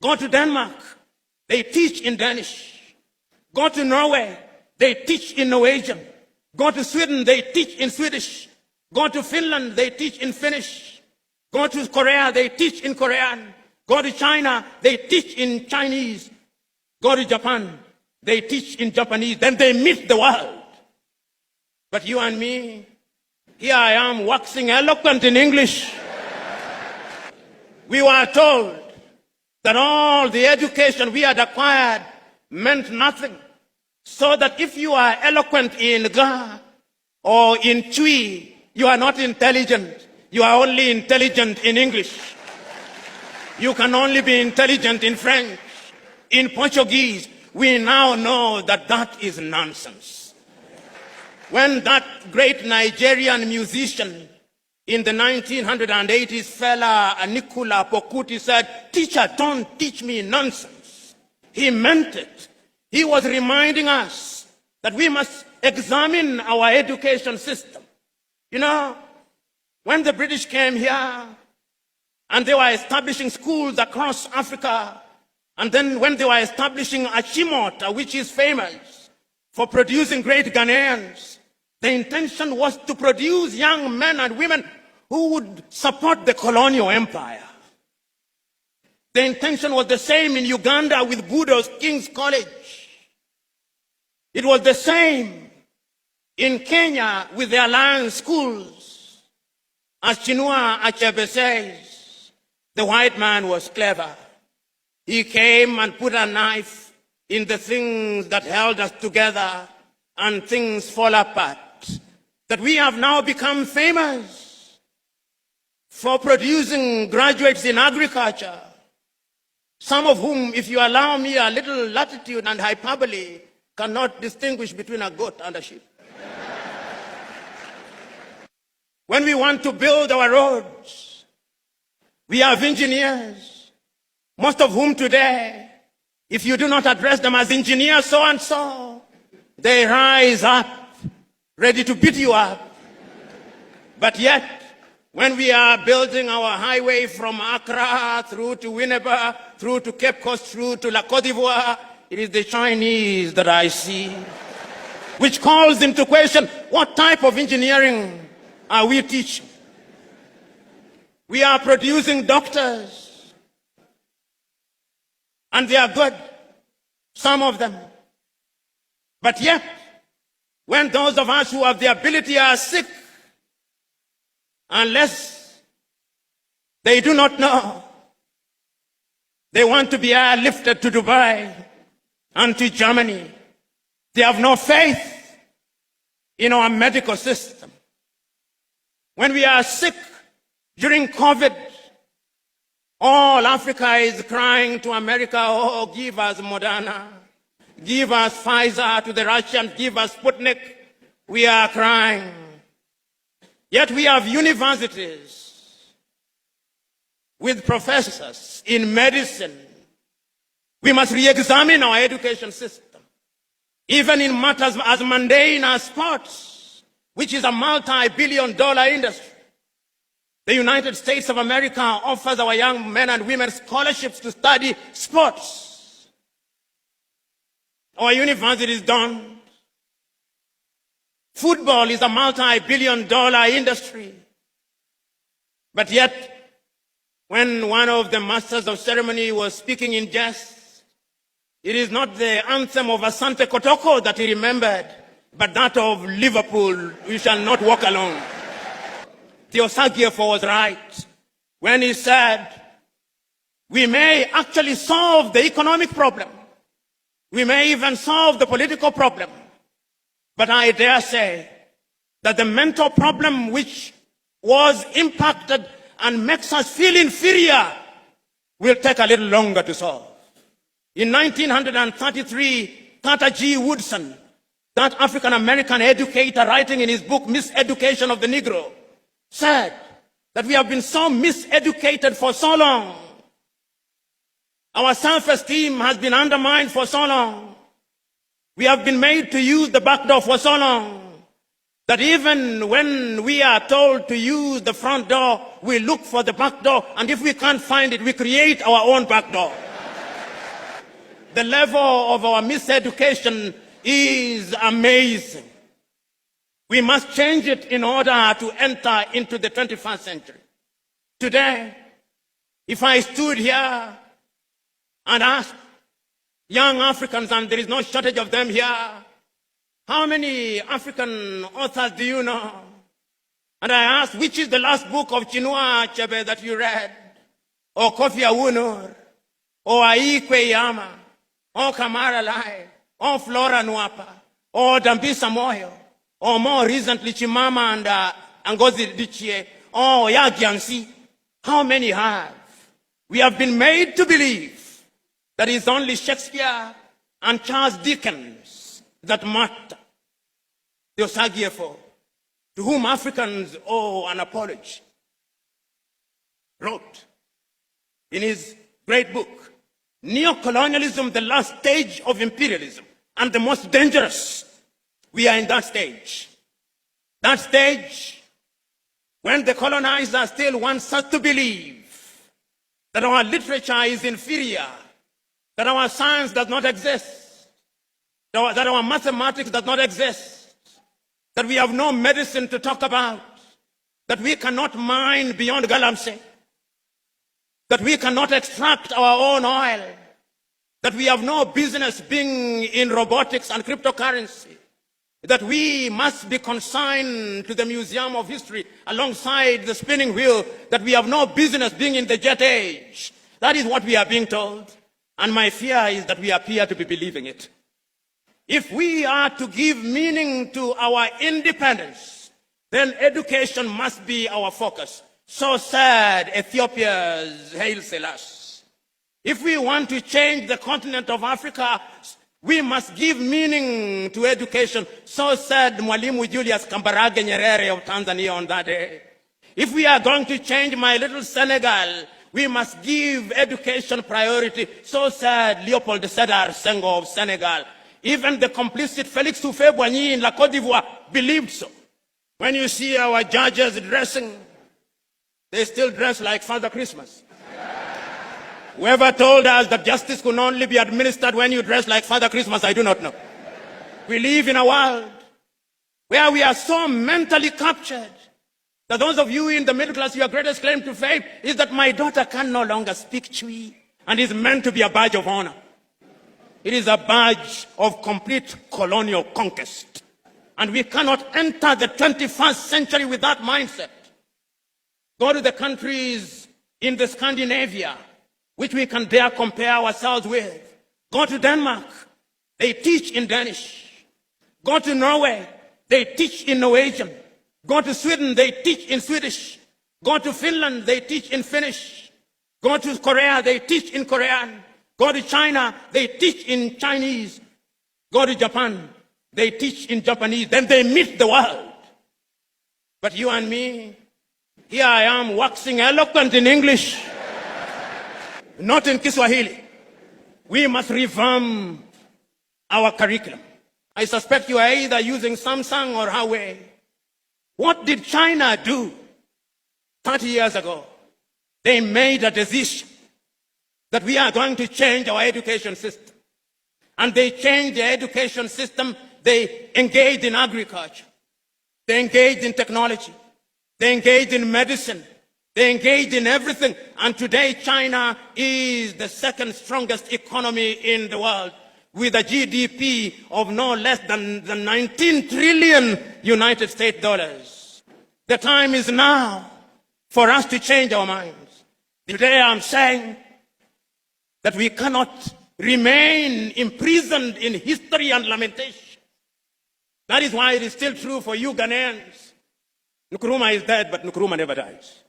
Go to Denmark, they teach in Danish. Go to Norway, they teach in Norwegian. Go to Sweden, they teach in Swedish. Go to Finland, they teach in Finnish. Go to Korea, they teach in Korean. Go to China, they teach in Chinese. Go to Japan, they teach in Japanese. Then they meet the world. But you and me, here I am waxing eloquent in English. We were told that all the education we had acquired meant nothing. So that if you are eloquent in Ga or in Twi, you are not intelligent. You are only intelligent in English. You can only be intelligent in French, in Portuguese. We now know that that is nonsense. When that great Nigerian musician in the 1980s, fella Nicola Pokuti said, "Teacher, don't teach me nonsense." He meant it. He was reminding us that we must examine our education system. You know, when the British came here and they were establishing schools across Africa, and then when they were establishing Achimota, which is famous for producing great Ghanaians, the intention was to produce young men and women who would support the colonial empire. The intention was the same in Uganda with Budo's King's College. It was the same in Kenya with the Alliance schools. As Chinua Achebe says, the white man was clever. He came and put a knife in the things that held us together, and things fall apart. That we have now become famous for producing graduates in agriculture, some of whom, if you allow me a little latitude and hyperbole, cannot distinguish between a goat and a sheep. When we want to build our roads, we have engineers, most of whom today, if you do not address them as engineers so and so, they rise up, ready to beat you up. But yet, when we are building our highway from Accra through to Winneba, through to Cape Coast, through to La Côte d'Ivoire, it is the Chinese that I see, which calls into question, what type of engineering are we teaching? We are producing doctors, and they are good, some of them. But yet, when those of us who have the ability are sick, unless they do not know, they want to be airlifted to Dubai and to Germany. They have no faith in our medical system. When we are sick during COVID, all Africa is crying to America, "Oh, give us Moderna, give us Pfizer," to the Russians, "give us Sputnik." We are crying. Yet we have universities with professors in medicine. We must re-examine our education system, even in matters as mundane as sports, which is a multi-billion-dollar industry. The United States of America offers our young men and women scholarships to study sports. Our universities don't. Football is a multi-billion-dollar industry. But yet, when one of the masters of ceremony was speaking in jest, it is not the anthem of Asante Kotoko that he remembered, but that of Liverpool, "We shall not walk alone." Theosagiefo was right when he said, we may actually solve the economic problem. We may even solve the political problem. But I dare say that the mental problem which was impacted and makes us feel inferior will take a little longer to solve. In 1933, Carter G. Woodson, that African-American educator writing in his book, Miseducation of the Negro, said that we have been so miseducated for so long. Our self-esteem has been undermined for so long. We have been made to use the back door for so long that even when we are told to use the front door, we look for the back door, and if we can't find it, we create our own back door. The level of our miseducation is amazing. We must change it in order to enter into the 21st century. Today, if I stood here and asked young Africans, and there is no shortage of them here, how many African authors do you know? And I asked, which is the last book of Chinua Achebe that you read? Or Kofi Awunor? Or Aikwe Yama? Or Kamara Lai? Or Flora Nwapa? Or Dambisa Moyo? Or more recently, Chimama and Ngozi Adichie? Or Yagiansi? How many have? We have been made to believe that it's only Shakespeare and Charles Dickens that matter. The Osagiefo, to whom Africans owe an apology, wrote in his great book, Neocolonialism, the last stage of imperialism, and the most dangerous. We are in that stage. That stage when the colonizer still wants us to believe that our literature is inferior, that our science does not exist, that our mathematics does not exist, that we have no medicine to talk about, that we cannot mine beyond Galamsey, that we cannot extract our own oil, that we have no business being in robotics and cryptocurrency, that we must be consigned to the Museum of History alongside the spinning wheel, that we have no business being in the jet age. That is what we are being told. And my fear is that we appear to be believing it. If we are to give meaning to our independence, then education must be our focus. So said Ethiopia's Haile Selassie. If we want to change the continent of Africa, we must give meaning to education. So said Mwalimu Julius Kambarage Nyerere of Tanzania on that day. If we are going to change my little Senegal, we must give education priority. So said Leopold Sedar Senghor of Senegal. Even the complicit Félix Houphouët-Boigny in La Côte d'Ivoire believed so. When you see our judges dressing, they still dress like Father Christmas. Whoever told us that justice could only be administered when you dress like Father Christmas, I do not know. We live in a world where we are so mentally captured that those of you in the middle class, your greatest claim to fame is that my daughter can no longer speak Chui, and is meant to be a badge of honor. It is a badge of complete colonial conquest. And we cannot enter the 21st century with that mindset. Go to the countries in the Scandinavia, which we can dare compare ourselves with. Go to Denmark, they teach in Danish. Go to Norway, they teach in Norwegian. Go to Sweden, they teach in Swedish. Go to Finland, they teach in Finnish. Go to Korea, they teach in Korean. Go to China, they teach in Chinese. Go to Japan, they teach in Japanese. Then they meet the world. But you and me, here I am waxing eloquent in English, not in Kiswahili. We must revamp our curriculum. I suspect you are either using Samsung or Huawei. What did China do 30 years ago? They made a decision that we are going to change our education system. And they changed the education system. They engaged in agriculture. They engaged in technology. They engaged in medicine. They engaged in everything. And today China is the second strongest economy in the world, with a GDP of no less than 19 trillion United States dollars. The time is now for us to change our minds. Today I'm saying that we cannot remain imprisoned in history and lamentation. That is why it is still true for you Ghanaians. Nkrumah is dead, but Nkrumah never dies.